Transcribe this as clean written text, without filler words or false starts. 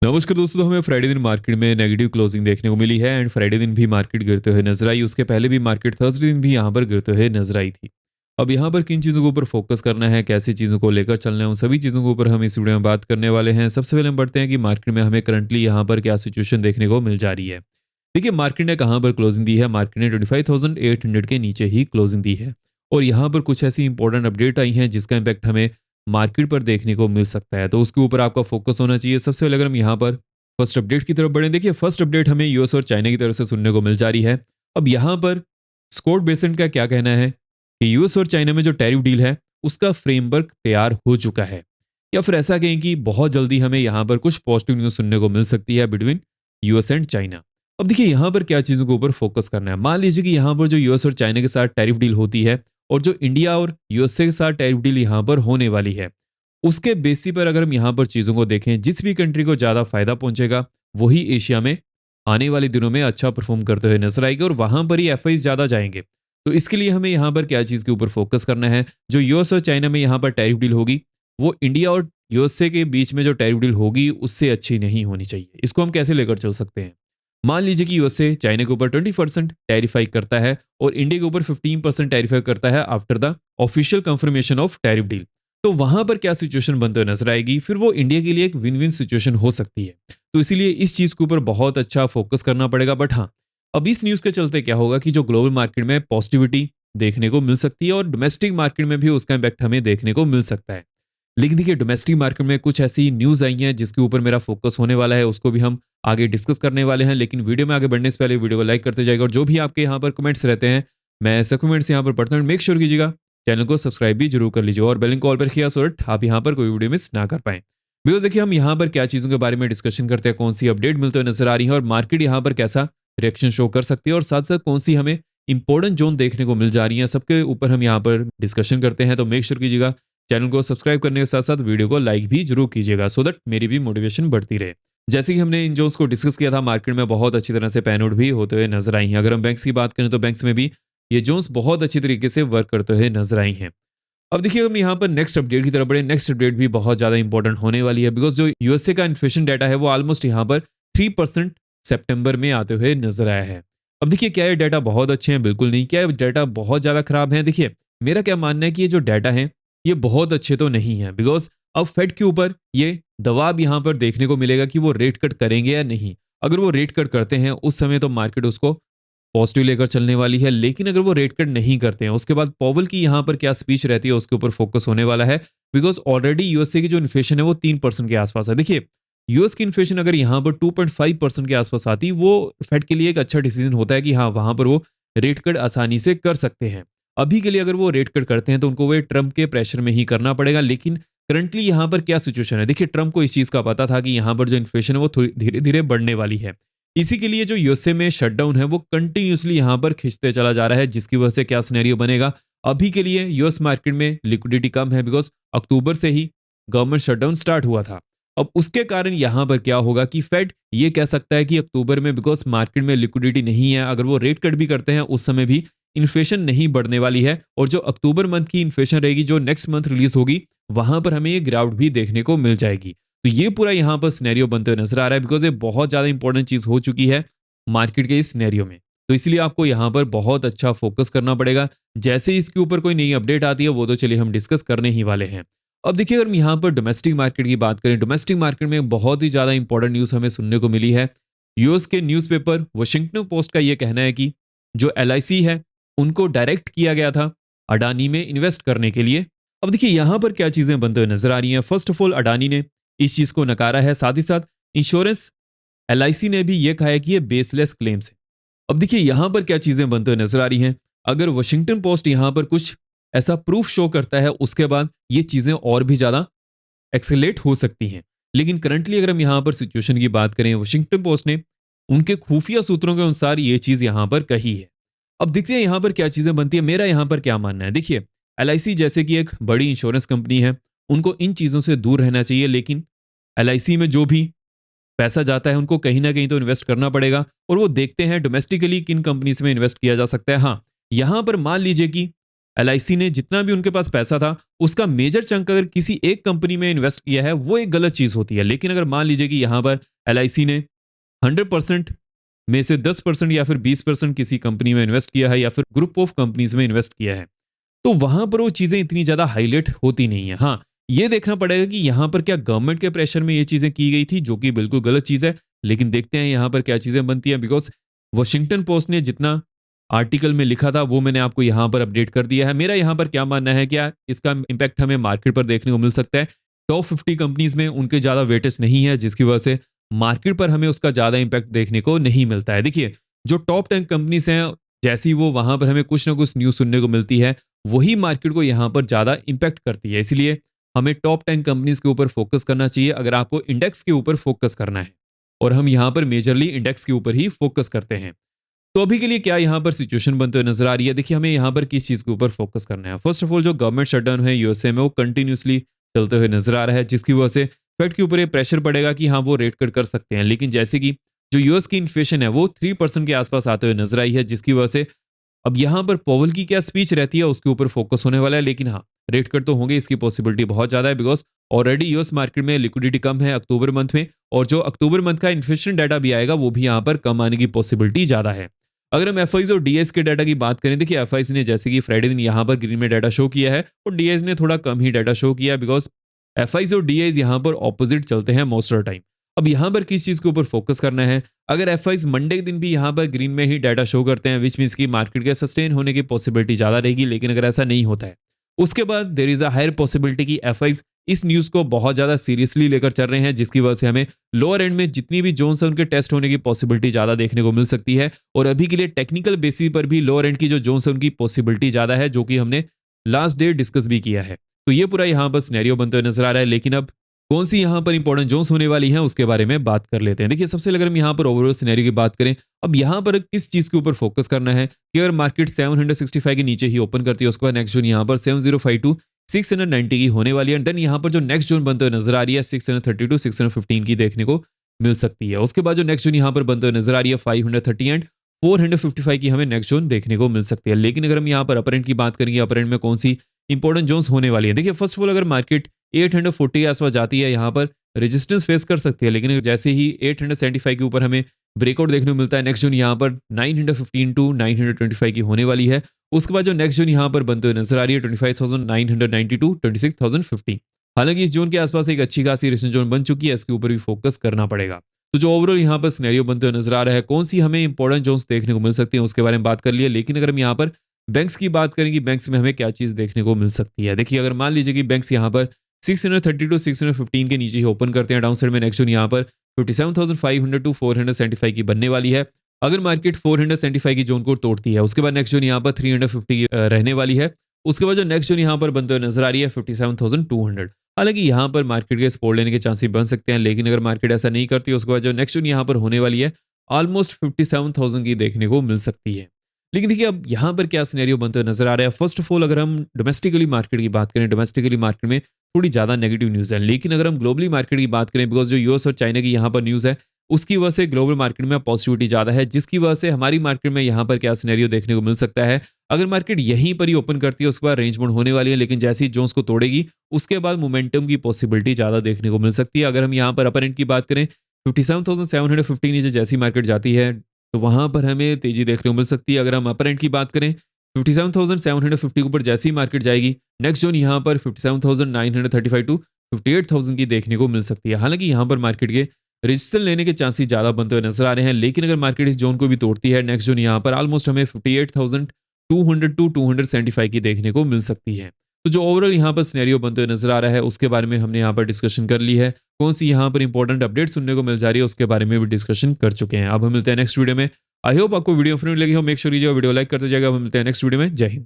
नमस्कार दोस्तों। तो हमें फ्राइडे दिन मार्केट में नेगेटिव क्लोजिंग देखने को मिली है एंड फ्राइडे दिन भी मार्केट गिरते हुए नजर आई। उसके पहले भी मार्केट थर्सडे दिन भी यहाँ पर गिरते हुए नजर आई थी। अब यहाँ पर किन चीज़ों के ऊपर फोकस करना है, कैसी चीज़ों को लेकर चलना है, उन सभी चीज़ों के ऊपर हम इस वीडियो में बात करने वाले हैं। सबसे पहले हम बढ़ते हैं कि मार्केट में हमें करंटली यहाँ पर क्या सिचुएशन देखने को मिल जा रही है। देखिए, मार्केट ने कहाँ पर क्लोजिंग दी है। मार्केट ने 25,800 के नीचे ही क्लोजिंग दी है और यहाँ पर कुछ ऐसी इंपॉर्टेंट अपडेट आई हैं जिसका इम्पैक्ट हमें मार्केट पर देखने को मिल सकता है, तो उसके ऊपर आपका फोकस होना चाहिए। सबसे पहले अगर हम यहाँ पर फर्स्ट अपडेट की तरफ बढ़े, देखिए फर्स्ट अपडेट हमें यूएस और चाइना की तरफ से सुनने को मिल जा रही है। अब यहाँ पर स्कॉट बेसेंट का क्या कहना है कि यूएस और चाइना में जो टैरिफ डील है उसका फ्रेमवर्क तैयार हो चुका है, या फिर ऐसा कहें कि बहुत जल्दी हमें यहाँ पर कुछ पॉजिटिव न्यूज सुनने को मिल सकती है बिटवीन यूएस एंड चाइना। अब देखिए यहाँ पर क्या चीजों के ऊपर फोकस करना है। मान लीजिए कि यहाँ पर जो यूएस और चाइना के साथ टैरिफ डील होती है और जो इंडिया और यूएसए के साथ टैरिफ डील यहाँ पर होने वाली है, उसके बेसिस पर अगर हम यहाँ पर चीजों को देखें, जिस भी कंट्री को ज्यादा फायदा पहुंचेगा वही एशिया में आने वाले दिनों में अच्छा परफॉर्म करते हुए नजर आएंगे और वहां पर ही एफआईज ज्यादा जाएंगे। तो इसके लिए हमें यहाँ पर क्या चीज के ऊपर फोकस करना है। जो यूएस और चाइना में यहाँ पर टैरिफ डील होगी वो इंडिया और यूएसए के बीच में जो टैरिफ डील होगी उससे अच्छी नहीं होनी चाहिए। इसको हम कैसे लेकर चल सकते हैं। मान लीजिए कि यूएसए चाइना के ऊपर 20% टैरिफाई करता है और इंडिया के ऊपर 15% टैरिफाई करता है after the official confirmation of tariff deal. तो वहां पर क्या सिचुएशन बनते हुए नजर आएगी, फिर वो इंडिया के लिए एक विन विन सिचुएशन हो सकती है। तो इसीलिए इस चीज के ऊपर बहुत अच्छा फोकस करना पड़ेगा। बट हाँ, अब इस न्यूज के चलते क्या होगा कि जो ग्लोबल मार्केट में पॉजिटिविटी देखने को मिल सकती है और डोमेस्टिक मार्केट में भी उसका इम्पैक्ट हमें देखने को मिल सकता है। लेकिन देखिए, डोमेस्टिक मार्केट में कुछ ऐसी न्यूज आई हैं जिसके ऊपर मेरा फोकस होने वाला है, उसको भी हम आगे डिस्कस करने वाले हैं। लेकिन वीडियो में आगे बढ़ने से पहले वीडियो को लाइक करते जाएगा और जो भी आपके यहाँ पर कमेंट्स रहते हैं मैं ऐसे कमेंट्स यहाँ पर पढ़ता हूँ। मेक श्योर कीजिएगा चैनल को सब्सक्राइब भी जरूर कर लीजिए और बेल कॉल पर किया सो आप यहाँ पर कोई वीडियो मिस ना कर पाए। बिकॉज देखिए, हम यहाँ पर क्या चीज़ों के बारे में डिस्कशन करते हैं, कौन सी अपडेट मिलते हुए नजर आ रही है और मार्केट यहाँ पर कैसा रिएक्शन शो कर सकती है और साथ साथ कौन सी हमें इंपॉर्टेंट जोन देखने को मिल जा रही है, सबके ऊपर हम यहाँ पर डिस्कशन करते हैं। तो मेक श्योर कीजिएगा चैनल को सब्सक्राइब करने के साथ साथ वीडियो को लाइक भी जरूर कीजिएगा सो दैट मेरी भी मोटिवेशन बढ़ती रहे। जैसे कि हमने इन जोन्स को डिस्कस किया था, मार्केट में बहुत अच्छी तरह से पैन आउट भी होते हुए नजर आई हैं। अगर हम बैंक्स की बात करें तो बैंक्स में भी ये जोन्स बहुत अच्छी तरीके से वर्क करते हुए नजर आई हैं। अब देखिए, हम यहाँ पर नेक्स्ट अपडेट की तरफ बढ़े। नेक्स्ट अपडेट भी बहुत ज्यादा इंपॉर्टेंट होने वाली है बिकॉज जो यूएसए का इन्फ्लेशन डाटा है वो ऑलमोस्ट यहाँ पर 3% सितंबर में आते हुए नजर आया है। अब देखिए, क्या ये डाटा बहुत अच्छे हैं? बिल्कुल नहीं। क्या ये डाटा बहुत ज्यादा खराब है? देखिए, मेरा क्या मानना है कि ये जो डाटा है ये बहुत अच्छे तो नहीं है बिकॉज अब फेड के ऊपर ये दबाव यहाँ पर देखने को मिलेगा कि वो रेट कट करेंगे या नहीं। अगर वो रेट कट करते हैं उस समय तो मार्केट उसको पॉजिटिव लेकर चलने वाली है, लेकिन अगर वो रेट कट नहीं करते हैं उसके बाद पॉवल की यहाँ पर क्या स्पीच रहती है उसके ऊपर फोकस होने वाला है। बिकॉज ऑलरेडी यूएसए की जो इन्फ्लेशन है वो 3% के आसपास है। देखिए, यूएस की इन्फ्लेशन अगर यहाँ पर 2.5% के आसपास आती वो फेड के लिए एक अच्छा डिसीजन होता है कि हाँ, वहां पर वो रेट कट आसानी से कर सकते हैं। अभी के लिए अगर वो रेट कट करते हैं तो उनको वो ट्रम्प के प्रेशर में ही करना पड़ेगा। लेकिन करंटली यहाँ पर क्या सिचुएशन है, देखिए ट्रम्प को इस चीज का पता था कि यहाँ पर जो इन्फ्लेशन है वो थोड़ी धीरे धीरे बढ़ने वाली है। इसी के लिए जो यूएसए में शटडाउन है वो कंटिन्यूसली यहाँ पर खिंचते चला जा रहा है, जिसकी वजह से क्या सिनेरियो बनेगा। अभी के लिए यूएस मार्केट में लिक्विडिटी कम है बिकॉज अक्टूबर से ही गवर्नमेंट शटडाउन स्टार्ट हुआ था। अब उसके कारण यहाँ पर क्या होगा कि फेड ये कह सकता है कि अक्टूबर में बिकॉज मार्केट में लिक्विडिटी नहीं है, अगर वो रेट कट भी करते हैं उस समय भी इन्फ्लेशन नहीं बढ़ने वाली है और जो अक्टूबर मंथ की इन्फ्लेशन रहेगी जो नेक्स्ट मंथ रिलीज होगी वहां पर हमें ये गिरावट भी देखने को मिल जाएगी। तो ये पूरा यहाँ पर सिनेरियो बनते हुए नजर आ रहा है बिकॉज ये बहुत ज्यादा इंपॉर्टेंट चीज हो चुकी है मार्केट के इस सिनेरियो में। तो इसलिए आपको यहाँ पर बहुत अच्छा फोकस करना पड़ेगा। जैसे इसके ऊपर कोई नई अपडेट आती है वो तो चलिए हम डिस्कस करने ही वाले हैं। अब देखिए, अगर हम यहाँ पर डोमेस्टिक मार्केट की बात करें, डोमेस्टिक मार्केट में बहुत ही ज्यादा इंपॉर्टेंट न्यूज हमें सुनने को मिली है। यूएस के न्यूज़पेपर वॉशिंगटन पोस्ट का यह कहना है कि जो एलआईसी है उनको डायरेक्ट किया गया था अडानी में इन्वेस्ट करने के लिए। अब देखिए, यहां पर क्या चीजें बनते हुए नजर आ रही हैं। फर्स्ट ऑफ ऑल, अडानी ने इस चीज को नकारा है, साथ ही साथ इंश्योरेंस एलआईसी ने भी यह कहा है कि ये बेसलेस क्लेम्स है। अब देखिए, यहां पर क्या चीजें बनते हुए नजर आ रही हैं। अगर वॉशिंगटन पोस्ट यहां पर कुछ ऐसा प्रूफ शो करता है उसके बाद ये चीजें और भी ज्यादा एक्सेलेट हो सकती हैं। लेकिन करंटली अगर हम यहां पर सिचुएशन की बात करें, वॉशिंगटन पोस्ट ने उनके खुफिया सूत्रों के अनुसार ये चीज यहां पर कही है। अब देखते हैं यहां पर क्या चीजें बनती है। मेरा यहां पर क्या मानना है, देखिए एलआईसी जैसे कि एक बड़ी इंश्योरेंस कंपनी है, उनको इन चीजों से दूर रहना चाहिए। लेकिन एलआईसी में जो भी पैसा जाता है उनको कहीं ना कहीं तो इन्वेस्ट करना पड़ेगा और वो देखते हैं डोमेस्टिकली किन कंपनीज में इन्वेस्ट किया जा सकता है। हाँ, यहां पर मान लीजिए कि एलआईसी ने जितना भी उनके पास पैसा था उसका मेजर चंक अगर किसी एक कंपनी में इन्वेस्ट किया है वो एक गलत चीज होती है। लेकिन अगर मान लीजिए कि यहां पर LIC ने 100% में से 10% या फिर 20% किसी कंपनी में इन्वेस्ट किया है या फिर ग्रुप ऑफ कंपनीज में इन्वेस्ट किया है, तो वहां पर वो चीजें इतनी ज्यादा हाईलाइट होती नहीं है। हाँ, ये देखना पड़ेगा कि यहाँ पर क्या गवर्नमेंट के प्रेशर में ये चीजें की गई थी, जो कि बिल्कुल गलत चीज है। लेकिन देखते हैं यहाँ पर क्या चीजें बनती हैं, बिकॉज वॉशिंगटन पोस्ट ने जितना आर्टिकल में लिखा था वो मैंने आपको यहाँ पर अपडेट कर दिया है। मेरा यहाँ पर क्या मानना है, क्या इसका इम्पैक्ट हमें मार्केट पर देखने को मिल सकता है। टॉप 50 कंपनीज में उनके ज्यादा वेटेज नहीं है, जिसकी वजह से मार्केट पर हमें उसका ज्यादा इम्पैक्ट देखने को नहीं मिलता है। देखिए, जो टॉप 10 कंपनीज हैं, जैसी वो वहां पर हमें कुछ ना कुछ न्यूज सुनने को मिलती है, वही मार्केट को यहाँ पर ज्यादा इम्पैक्ट करती है। इसलिए हमें टॉप 10 कंपनीज के ऊपर फोकस करना चाहिए अगर आपको इंडेक्स के ऊपर फोकस करना है, और हम यहाँ पर मेजरली इंडेक्स के ऊपर ही फोकस करते हैं। तो अभी के लिए क्या यहाँ पर सिचुएशन बनते हुए नजर आ रही है, देखिए हमें यहाँ पर किस चीज के ऊपर फोकस करना है। फर्स्ट ऑफ ऑल, जो गवर्नमेंट शटडाउन है यूएसए में, वो कंटिन्यूसली चलते हुए नजर आ रहा है, जिसकी वजह से फेड के ऊपर ये प्रेशर पड़ेगा कि हाँ वो रेट कट कर सकते हैं। लेकिन जैसे कि जो यूएस की इन्फ्लेशन है वो 3% के आसपास आते हुए नजर आई है, जिसकी वजह से अब यहाँ पर पॉवल की क्या स्पीच रहती है उसके ऊपर फोकस होने वाला है। लेकिन हाँ, रेट कट तो होंगे, इसकी पॉसिबिलिटी बहुत ज्यादा है, बिकॉज ऑलरेडी यूएस मार्केट में लिक्विडिटी कम है अक्टूबर मंथ में, और जो अक्टूबर मंथ का इन्फ्लेशन डाटा भी आएगा वो भी यहाँ पर कम आने की पॉसिबिलिटी ज्यादा है। अगर हम एफ और डीएस के डाटा की बात करें, देखिए एफ ने जैसे कि फ्राइडे दिन यहाँ पर ग्रीन में डाटा शो किया है और डीएस ने थोड़ा कम ही डाटा शो किया, बिकॉज एफ और डीएस यहाँ पर ऑपोजिट चलते हैं मोस्ट ऑफ टाइम। अब यहाँ पर किस चीज के ऊपर फोकस करना है, अगर एफ मंडे के दिन भी यहाँ पर ग्रीन में ही डाटा शो करते हैं, विच मीन्स की मार्केट के सस्टेन होने की पॉसिबिलिटी ज्यादा रहेगी। लेकिन अगर ऐसा नहीं होता है, उसके बाद there is a higher possibility कि एफ इस न्यूज को बहुत ज्यादा सीरियसली लेकर चल रहे हैं, जिसकी वजह से हमें लोअर एंड में जितनी भी जोन्स है उनके टेस्ट होने की पॉसिबिलिटी ज्यादा देखने को मिल सकती है। और अभी के लिए टेक्निकल बेसिस पर भी लोअर एंड की जो जोन्स है उनकी पॉसिबिलिटी ज्यादा है, जो कि हमने लास्ट डे डिस्कस भी किया है। तो ये पूरा यहाँ पर सिनेरियो बनते हुए नजर आ रहा है। लेकिन अब कौन सी यहाँ पर इंपॉर्टेंट जोन्स होने वाली हैं उसके बारे में बात कर लेते हैं। देखिए, सबसे पहले अगर हम यहाँ पर ओवरऑल सिनेरियो की बात करें, अब यहाँ पर किस चीज के ऊपर फोकस करना है कि अगर मार्केट 765 के नीचे ही ओपन करती है, उसके बाद नेक्स्ट जोन यहाँ पर 7052 690 की होने वाली है। एंड देन यहाँ पर जो नेक्स्ट जोन बनते हुए नजर आ रही है 632 615 की देखने को मिल सकती है। उसके बाद जो नेक्स्ट जोन यहाँ पर बनते हुए नजर आ रही है 530 एंड 455 की हमें नेक्स्ट जोन देखने को मिल सकती है। लेकिन अगर हम यहाँ पर अपर एंड की बात करेंगे, अपर एंड में कौन सी इंपॉर्टेंट जोन्स होने वाली है, देखिए फर्स्ट ऑफ ऑल अगर मार्केट 840 के आसपास जाती है, यहाँ पर रेजिस्टेंस फेस कर सकती है। लेकिन जैसे ही 875 के ऊपर हमें ब्रेकआउट देखने को मिलता है, नेक्स्ट जोन यहाँ पर 915 टू 925 की होने वाली है। उसके बाद जो नेक्स्ट जोन यहाँ पर बनते हुए नजर आ रही है 25,990 टू 26,050। हालांकि इस जोन के आसपास एक अच्छी खासी रेजिस्टेंस जोन बन चुकी है, इसके ऊपर भी फोकस करना पड़ेगा। तो जो ओवरऑल यहाँ पर सिनेरियो बनते हुए नजर आ रहा है, कौन सी हमें इंपॉर्टेंट जोन्स देखने को मिल सकती है उसके बारे में बात कर लिया। लेकिन अगर हम यहाँ पर बैंक्स की बात करेंगे, बैंक्स में हमें क्या चीज देखने को मिल सकती है। देखिए, अगर मान लीजिए कि बैंक्स यहाँ पर 630 टू 615 के नीचे ही ओपन करते हैं, डाउन साइड में नेक्स्ट जोन यहाँ पर 57,500 टू 475 की बनने वाली है। अगर मार्केट 475 की जोन को तोड़ती है, उसके बाद नेक्स्ट जोन यहाँ पर 350 रहने वाली है। उसके बाद जो नेक्स्ट जोन यहाँ पर बनते हुए नजर आ रही है 57,200। हालांकि यहाँ पर मार्केट के सपोर्ट लेने के चांसेस बन सकते हैं, लेकिन अगर मार्केट ऐसा नहीं करती, उसके बाद जो नेक्स्ट जोन यहाँ पर होने वाली है ऑलमोस्ट 57,000 की देखने को मिल सकती है। लेकिन देखिए, अब यहाँ पर क्या सिनेरियो बनते हुए नजर आ रहा है। फर्स्ट ऑफ ऑल, अगर हम डोमेस्टिकली मार्केट की बात करें, डोमेस्टिकली मार्केट में थोड़ी ज्यादा नेगेटिव न्यूज है। लेकिन अगर हम ग्लोबली मार्केट की बात करें, बिकॉज जो यूएस और चाइना की यहाँ पर न्यूज है, उसकी वजह से ग्लोबल मार्केट में पॉजिटिविटी ज्यादा है, जिसकी वजह से हमारी मार्केट में यहाँ पर क्या सिनेरियो देखने को मिल सकता है। अगर मार्केट यहीं पर ही ओपन करती है, उसके बाद रेंज बाउंड होने वाली है, लेकिन जैसे ही जोन्स को तोड़ेगी उसके बाद मोमेंटम की पॉसिबिलिटी ज्यादा देखने को मिल सकती है। अगर हम यहाँ पर अपर एंड की बात करें, 57,750 नीचे जैसी मार्केट जाती है तो वहां पर हमें तेजी देखने को मिल सकती है। अगर हम अपर एंड की बात करें, 57,750 के ऊपर जैसी मार्केट जाएगी, नेक्स्ट जोन यहाँ पर 57,935 टू 58,000 की देखने को मिल सकती है। हालांकि यहाँ पर मार्केट के रजिस्टर लेने के चांसेस ज्यादा बनते हुए नजर आ रहे हैं। लेकिन अगर मार्केट इस जोन को भी तोड़ती है, नेक्स्ट जोन यहाँ पर ऑलमोस्ट हमें 58,200 टू 275 की देखने को मिल सकती है। तो जो ओवरऑल यहाँ पर सिनेरियो बनते हुए नजर आ रहा है, उसके बारे में हमने यहाँ पर डिस्कशन कर ली है। कौन सी यहाँ पर इंपॉर्टेंट अपडेट सुनने को मिल जा रही है उसके बारे में भी डिस्कशन कर चुके हैं। अब हम मिलते हैं नेक्स्ट वीडियो में। आई होप आपको वीडियो फ्रेंड लगी हो। मेक श्योर वीडियो लाइक करते जाएगा। हम मिलते हैं नेक्स्ट वीडियो में। जय हिंद।